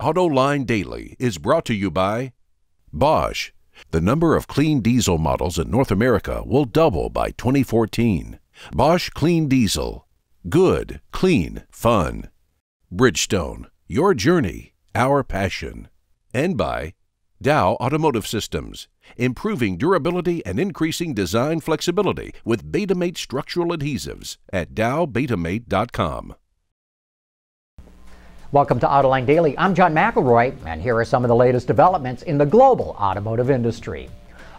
Autoline Daily is brought to you by Bosch. The number of clean diesel models in North America will double by 2014. Bosch Clean Diesel. Good, clean, fun. Bridgestone. Your journey, our passion. And by Dow Automotive Systems. Improving durability and increasing design flexibility with Betamate structural adhesives at dowbetamate.com. Welcome to Autoline Daily. I'm John McElroy, and here are some of the latest developments in the global automotive industry.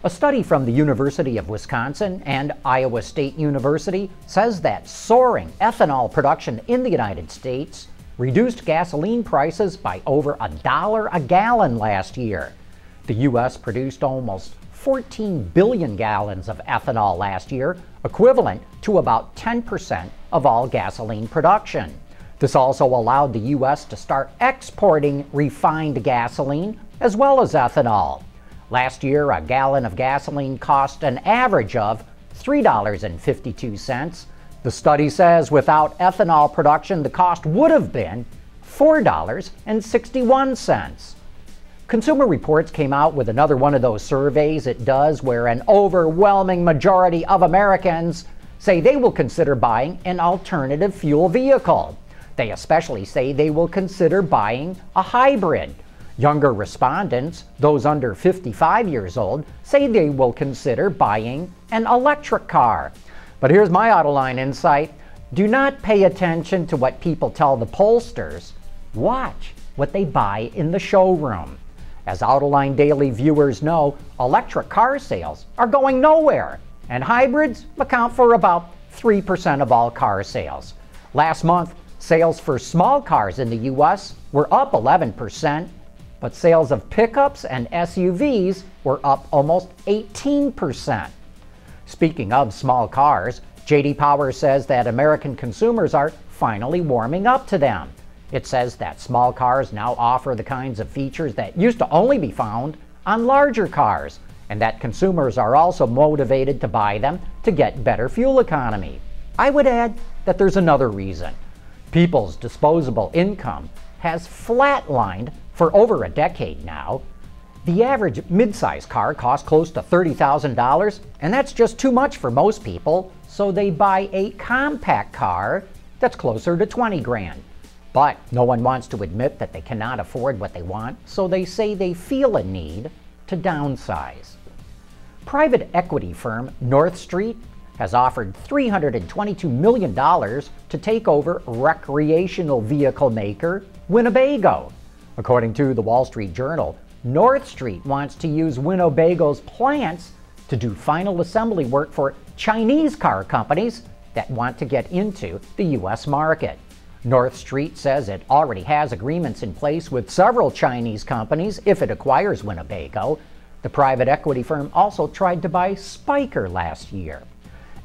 A study from the University of Wisconsin and Iowa State University says that soaring ethanol production in the United States reduced gasoline prices by over $1 a gallon last year. The U.S. produced almost 14 billion gallons of ethanol last year, equivalent to about 10% of all gasoline production. This also allowed the U.S. to start exporting refined gasoline as well as ethanol. Last year, a gallon of gasoline cost an average of $3.52. The study says without ethanol production, the cost would have been $4.61. Consumer Reports came out with another one of those surveys it does where an overwhelming majority of Americans say they will consider buying an alternative fuel vehicle. They especially say they will consider buying a hybrid. Younger respondents, those under 55 years old, say they will consider buying an electric car. But here's my Autoline insight. Do not pay attention to what people tell the pollsters. Watch what they buy in the showroom. As Autoline Daily viewers know, electric car sales are going nowhere, and hybrids account for about 3% of all car sales. Last month, sales for small cars in the U.S. were up 11%, but sales of pickups and SUVs were up almost 18%. Speaking of small cars, J.D. Power says that American consumers are finally warming up to them. It says that small cars now offer the kinds of features that used to only be found on larger cars, and that consumers are also motivated to buy them to get better fuel economy. I would add that there's another reason. People's disposable income has flatlined for over a decade now. The average midsize car costs close to $30,000, and that's just too much for most people, so they buy a compact car that's closer to 20 grand. But no one wants to admit that they cannot afford what they want, so they say they feel a need to downsize. Private equity firm North Street has offered $322 million to take over recreational vehicle maker Winnebago. According to the Wall Street Journal, North Street wants to use Winnebago's plants to do final assembly work for Chinese car companies that want to get into the U.S. market. North Street says it already has agreements in place with several Chinese companies if it acquires Winnebago. The private equity firm also tried to buy Spyker last year.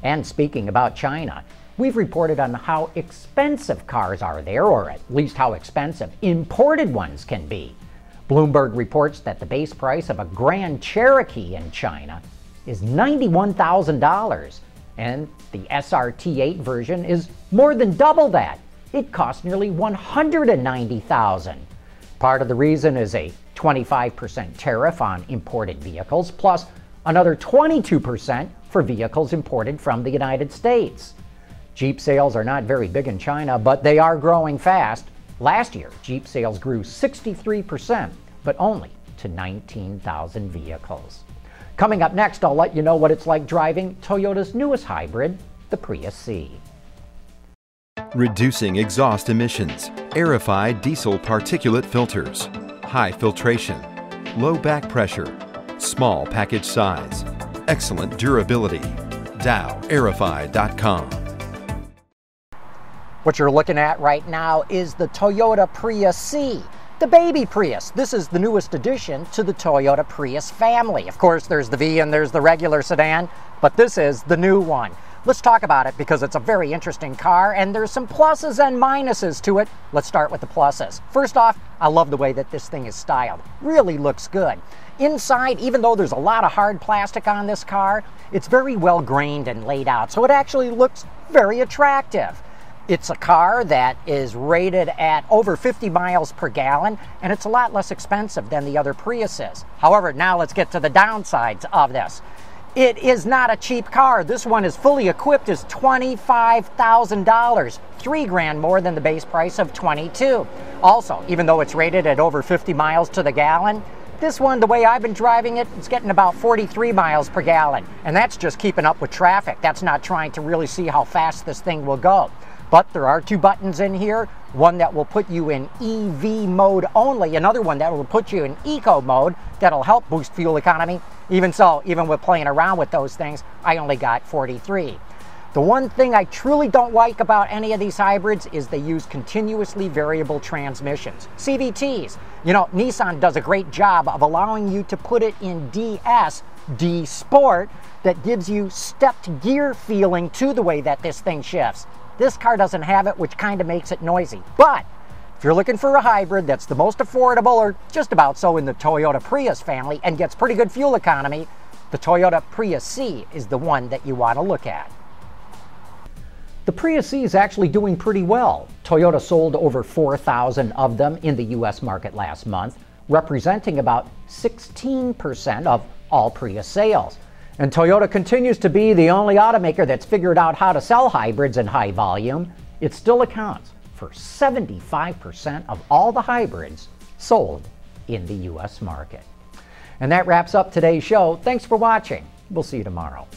And speaking about China, we've reported on how expensive cars are there, or at least how expensive imported ones can be. Bloomberg reports that the base price of a Grand Cherokee in China is $91,000, and the SRT8 version is more than double that. It costs nearly $190,000. Part of the reason is a 25% tariff on imported vehicles, plus another 22% for vehicles imported from the United States. Jeep sales are not very big in China, but they are growing fast. Last year, Jeep sales grew 63%, but only to 19,000 vehicles. Coming up next, I'll let you know what it's like driving Toyota's newest hybrid, the Prius C. Reducing exhaust emissions, aerified diesel particulate filters, high filtration, low back pressure, small package size, excellent durability. DowAerify.com. What you're looking at right now is the Toyota Prius C, the baby Prius. This is the newest addition to the Toyota Prius family. Of course, there's the V and there's the regular sedan, but this is the new one. Let's talk about it because it's a very interesting car and there's some pluses and minuses to it. Let's start with the pluses. First off, I love the way that this thing is styled. Really looks good. Inside, even though there's a lot of hard plastic on this car, it's very well grained and laid out, so it actually looks very attractive. It's a car that is rated at over 50 miles per gallon, and it's a lot less expensive than the other Priuses. However, now let's get to the downsides of this. It is not a cheap car. This one is fully equipped is $25,000, $3,000 more than the base price of $22,000. Also, even though it's rated at over 50 miles to the gallon, this one, the way I've been driving it, it's getting about 43 miles per gallon. And that's just keeping up with traffic. That's not trying to really see how fast this thing will go. But there are two buttons in here, one that will put you in EV mode only, another one that will put you in eco mode that'll help boost fuel economy. Even so, even with playing around with those things, I only got 43. The one thing I truly don't like about any of these hybrids is they use continuously variable transmissions, CVTs. You know, Nissan does a great job of allowing you to put it in DS, D Sport, that gives you stepped gear feeling to the way that this thing shifts. This car doesn't have it, which kind of makes it noisy. But if you're looking for a hybrid that's the most affordable, or just about so in the Toyota Prius family, and gets pretty good fuel economy, the Toyota Prius C is the one that you want to look at. The Prius C is actually doing pretty well. Toyota sold over 4,000 of them in the US market last month, representing about 16% of all Prius sales. And Toyota continues to be the only automaker that's figured out how to sell hybrids in high volume. It still accounts for 75% of all the hybrids sold in the US market. And that wraps up today's show. Thanks for watching. We'll see you tomorrow.